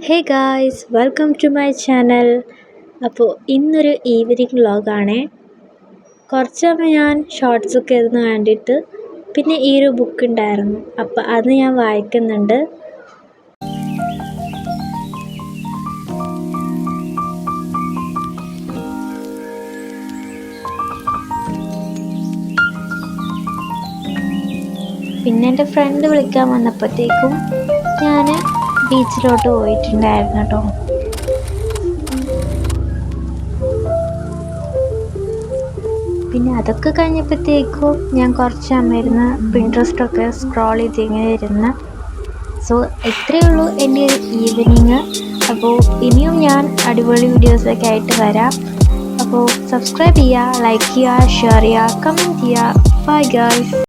Hey guys, welcome to my channel. അപ്പോൾ ഇന്നൊരു evening വ്ളോഗാണേ. കുറച്ച് സമയം ഞാൻ ഷോർട്സൊക്കെ ഇരുന്ന് കണ്ടിട്ട് പിന്നെ ഈ ഒരു ബുക്ക് ഉണ്ടായിരുന്നു, അപ്പോൾ അത് ഞാൻ വായിക്കുന്നുണ്ട്. പിന്നെ എൻ്റെ ഫ്രണ്ട് വിളിക്കാൻ വന്നപ്പോഴത്തേക്കും ഞാൻ ബീച്ചിലോട്ട് പോയിട്ടുണ്ടായിരുന്നു കേട്ടോ. പിന്നെ അതൊക്കെ കഴിഞ്ഞപ്പോഴത്തേക്കും ഞാൻ കുറച്ച് സമയം പിൻട്രസ്റ്റൊക്കെ സ്ക്രോൾ ചെയ്ത് ഇങ്ങനെ ഇരുന്ന്. സോ ഇത്രയേ ഉള്ളൂ എൻ്റെ ഒരു ഈവനിങ്. അപ്പോൾ ഇനിയും ഞാൻ അടിപൊളി വീഡിയോസൊക്കെ ആയിട്ട് വരാം. അപ്പോൾ സബ്സ്ക്രൈബ് ചെയ്യുക, ലൈക്ക് ചെയ്യുക, ഷെയർ ചെയ്യുക, കമൻറ്റ് ചെയ്യുക. Bye guys.